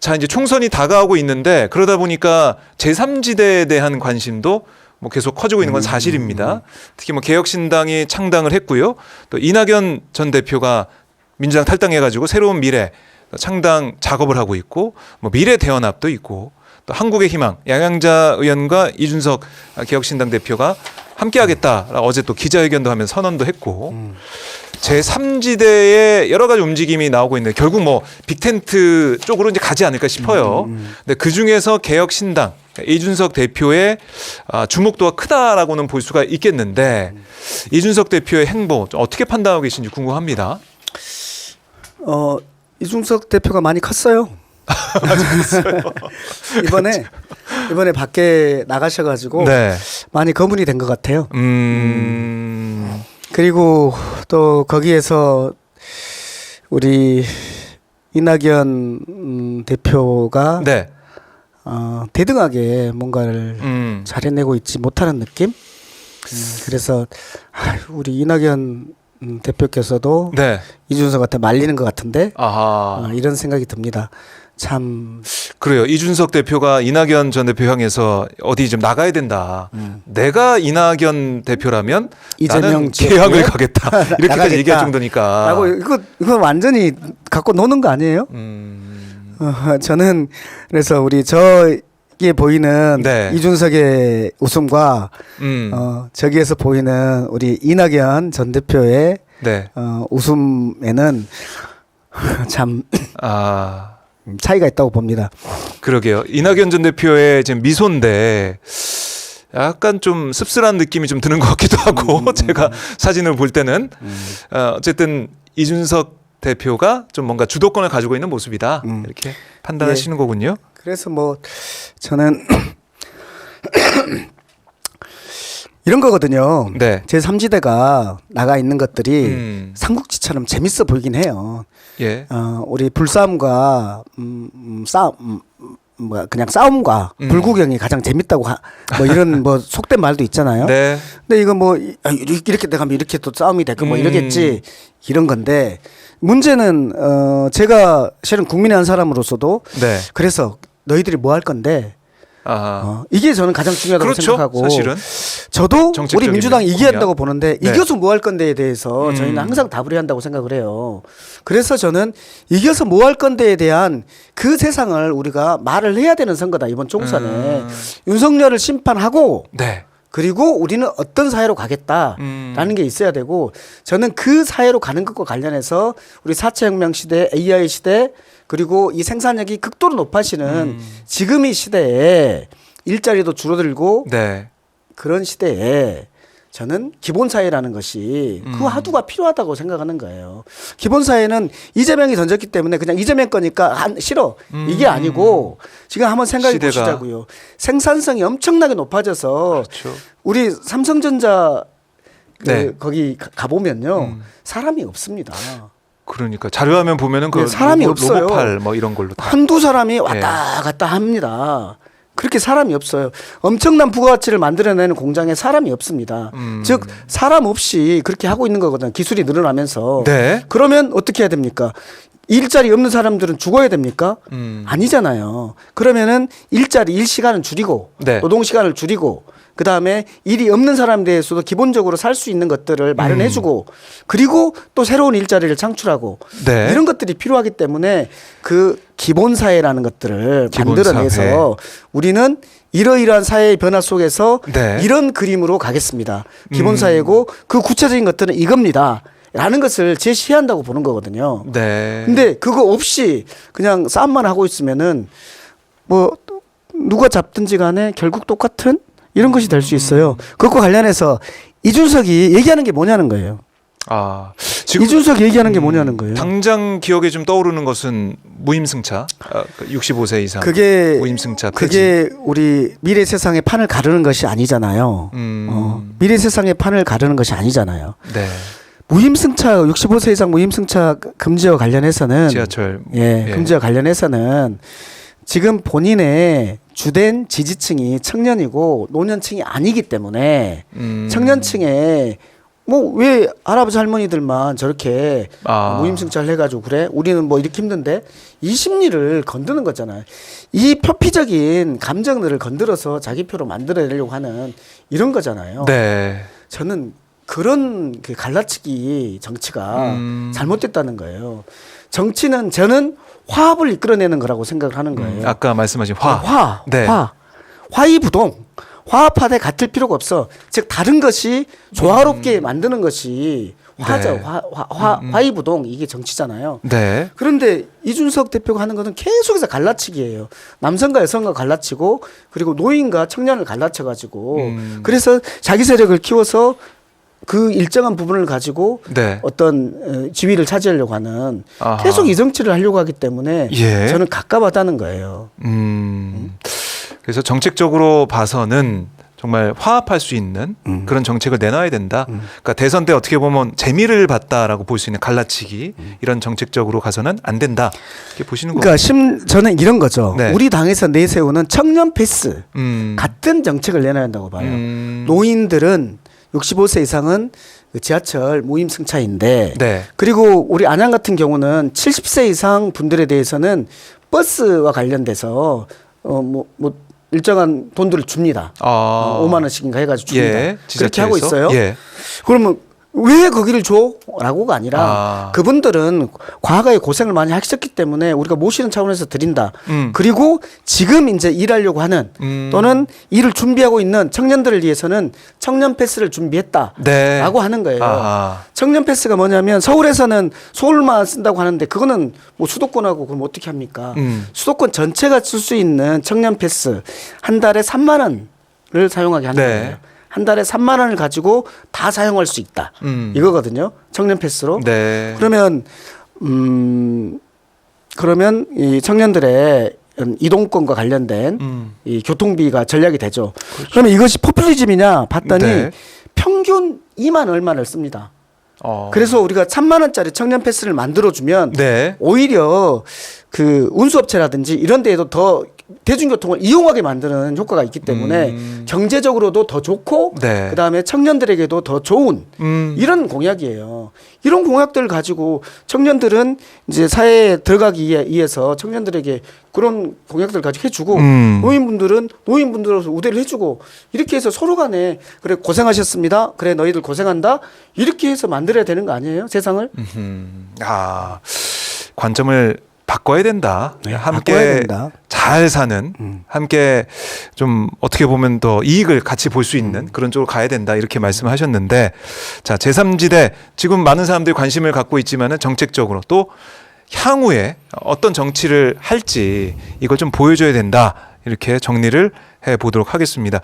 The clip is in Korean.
자, 이제 총선이 다가오고 있는데 그러다 보니까 제3지대에 대한 관심도 뭐 계속 커지고 있는 건 사실입니다. 특히 뭐 개혁신당이 창당을 했고요. 또 이낙연 전 대표가 민주당 탈당해가지고 새로운 미래 창당 작업을 하고 있고 뭐 미래 대연합도 있고 또 한국의 희망 양양자 의원과 이준석 개혁신당 대표가 함께하겠다. 어제 또 기자회견도 하면서 선언도 했고 제3지대의 여러 가지 움직임이 나오고 있는데 결국 뭐 빅텐트 쪽으로 이제 가지 않을까 싶어요. 근데 그 중에서 개혁신당 이준석 대표의 주목도가 크다라고는 볼 수가 있겠는데 이준석 대표의 행보 어떻게 판단하고 계신지 궁금합니다. 이준석 대표가 많이 컸어요. 이번에 밖에 나가셔가지고 네. 많이 거문이 된 것 같아요. 그리고 또 거기에서 우리 이낙연 대표가 네. 대등하게 뭔가를 잘해내고 있지 못하는 느낌. 그래서 우리 이낙연 대표께서도 네. 이준석한테 말리는 것 같은데 아하. 이런 생각이 듭니다. 참 그래요. 이준석 대표가 이낙연 전 대표 향해서 어디 좀 나가야 된다. 내가 이낙연 대표라면 나는 개항을 가겠다. 이렇게까지 얘기할 정도니까. 라고 이거 완전히 갖고 노는 거 아니에요? 저는 그래서 우리 저기에 보이는 네. 이준석의 웃음과 저기에서 보이는 우리 이낙연 전 대표의 네. 웃음에는 참 차이가 있다고 봅니다. 그러게요. 이낙연 전 대표의 지금 미소인데 약간 좀 씁쓸한 느낌이 좀 드는 것 같기도 하고 제가 사진을 볼 때는 어쨌든 이준석 대표가 좀 뭔가 주도권을 가지고 있는 모습이다 이렇게 판단하시는 거군요. 그래서 뭐 저는 이런 거거든요. 네. 제3지대가 나가 있는 것들이 삼국지처럼 재밌어 보이긴 해요. 예. 우리 불싸움과 그냥 싸움과 불구경이 가장 재밌다고 뭐 이런 뭐 속된 말도 있잖아요. 네. 근데 이거 뭐 이렇게 나가면 이렇게 또 싸움이 되고 뭐 이러겠지 이런 건데 문제는 제가 실은 국민의 한 사람으로서도 네. 그래서 너희들이 뭐 할 건데 이게 저는 가장 중요하다고 그렇죠, 생각하고 사실은. 저도 우리 민주당이 이겨야 한다고 분야. 보는데 네. 이겨서 뭐 할 건데에 대해서 저희는 항상 답을 해야 한다고 생각을 해요. 그래서 저는 이겨서 뭐 할 건데에 대한 그 세상을 우리가 말을 해야 되는 선거다 이번 총선에 윤석열을 심판하고 네. 그리고 우리는 어떤 사회로 가겠다라는 게 있어야 되고 저는 그 사회로 가는 것과 관련해서 우리 4차 혁명 시대, AI 시대 그리고 이 생산력이 극도로 높아지는 지금 이 시대에 일자리도 줄어들고 네. 그런 시대에 저는 기본사회라는 것이 그 화두가 필요하다고 생각하는 거예요. 기본사회는 이재명이 던졌기 때문에 그냥 이재명 거니까 싫어. 이게 아니고 지금 한번 생각해 보시자고요. 생산성이 엄청나게 높아져서 그렇죠. 우리 삼성전자 네. 거기 가보면요. 사람이 없습니다. 그러니까 자료화면 보면은 그 사람이 없어요. 로봇팔 뭐 이런 걸로 다. 한두 사람이 왔다 갔다 합니다. 그렇게 사람이 없어요. 엄청난 부가가치를 만들어내는 공장에 사람이 없습니다. 즉 사람 없이 그렇게 하고 있는 거거든요. 기술이 늘어나면서. 네. 그러면 어떻게 해야 됩니까? 일자리 없는 사람들은 죽어야 됩니까? 아니잖아요. 그러면은 일 시간은 줄이고 네. 노동 시간을 줄이고 그다음에 일이 없는 사람에 대해서도 기본적으로 살 수 있는 것들을 마련해주고 그리고 또 새로운 일자리를 창출하고 네. 이런 것들이 필요하기 때문에 그 기본사회라는 것들을 만들어내서 우리는 이러이러한 사회의 변화 속에서 네. 이런 그림으로 가겠습니다. 기본사회고 그 구체적인 것들은 이겁니다. 라는 것을 제시한다고 보는 거거든요. 네. 근데 그거 없이 그냥 싸움만 하고 있으면은 뭐 누가 잡든지 간에 결국 똑같은 이런 것이 될 수 있어요. 그것과 관련해서 이준석이 얘기하는 게 뭐냐는 거예요. 지금 이준석 얘기하는 게 뭐냐는 거예요. 당장 기억에 좀 떠오르는 것은 무임승차, 65세 이상 무임승차 폐지. 그게 우리 미래 세상의 판을 가르는 것이 아니잖아요. 미래 세상의 판을 가르는 것이 아니잖아요. 네. 무임승차 65세 이상 무임승차 금지와 관련해서는 지하철 금지와 관련해서는 지금 본인의 주된 지지층이 청년이고 노년층이 아니기 때문에 청년층에 뭐 왜 할아버지 할머니들만 저렇게 무임승차를 해가지고 그래? 우리는 뭐 이렇게 힘든데 이 심리를 건드는 거잖아요. 이 표피적인 감정들을 건드려서 자기 표로 만들어내려고 하는 이런 거잖아요. 네. 저는 그런 그 갈라치기 정치가 잘못됐다는 거예요. 정치는 저는 화합을 이끌어내는 거라고 생각을 하는 거예요. 아까 말씀하신 화. 네. 화이부동. 화합하되 같을 필요가 없어. 즉 다른 것이 조화롭게 만드는 것이 화죠. 네. 화이부동 이게 정치잖아요. 네. 그런데 이준석 대표가 하는 것은 계속해서 갈라치기예요. 남성과 여성과 갈라치고 그리고 노인과 청년을 갈라쳐가지고 그래서 자기 세력을 키워서 그 일정한 부분을 가지고 네. 어떤 지위를 차지하려고 하는 아하. 계속 이 정치를 하려고 하기 때문에 예. 저는 갑갑하다는 거예요. 그래서 정책적으로 봐서는 정말 화합할 수 있는 그런 정책을 내놔야 된다. 그러니까 대선 때 어떻게 보면 재미를 봤다라고 볼 수 있는 갈라치기 이런 정책적으로 가서는 안 된다. 이렇게 보시는 거예요. 그러니까 저는 이런 거죠. 네. 우리 당에서 내세우는 청년 패스 음. 같은 정책을 내놔야 한다고 봐요. 노인들은 65세 이상은 그 지하철 무임승차인데 네. 그리고 우리 안양 같은 경우는 70세 이상 분들에 대해서는 버스와 관련돼서 뭐 일정한 돈들을 줍니다. 5만 원씩인가 해가지고 줍니다. 예, 그렇게 하고 있어요. 예. 그러면 왜 거기를 줘? 라고가 아니라 그분들은 과거에 고생을 많이 하셨기 때문에 우리가 모시는 차원에서 드린다. 그리고 지금 이제 일하려고 하는 또는 일을 준비하고 있는 청년들을 위해서는 청년 패스를 준비했다. 네. 라고 하는 거예요. 아하. 청년 패스가 뭐냐면 서울에서는 서울만 쓴다고 하는데 그거는 뭐 수도권하고 그럼 어떻게 합니까? 수도권 전체가 쓸 수 있는 청년 패스 한 달에 3만 원을 사용하게 하는 네. 거예요. 한 달에 3만 원을 가지고 다 사용할 수 있다. 이거거든요. 청년 패스로. 네. 그러면 이 청년들의 이동권과 관련된 이 교통비가 전략이 되죠. 그러면 이것이 포퓰리즘이냐 봤더니 네. 평균 2만 얼마를 씁니다. 어. 그래서 우리가 3만 원짜리 청년 패스를 만들어주면 네. 오히려 그 운수업체라든지 이런 데에도 더 대중교통을 이용하게 만드는 효과가 있기 때문에 경제적으로도 더 좋고 네. 그다음에 청년들에게도 더 좋은 이런 공약이에요. 이런 공약들을 가지고 청년들은 이제 사회에 들어가기 위해서 청년들에게 그런 공약들을 가지고 해주고 노인분들은 노인분들로서 우대를 해주고 이렇게 해서 서로 간에 그래 고생하셨습니다. 그래 너희들 고생한다. 이렇게 해서 만들어야 되는 거 아니에요? 세상을? 관점을 바꿔야 된다. 네, 함께 바꿔야 된다. 잘 사는, 함께 좀 어떻게 보면 더 이익을 같이 볼 수 있는 그런 쪽으로 가야 된다. 이렇게 말씀하셨는데, 자, 제3지대 지금 많은 사람들이 관심을 갖고 있지만은 정책적으로 또 향후에 어떤 정치를 할지 이걸 좀 보여줘야 된다. 이렇게 정리를 해 보도록 하겠습니다.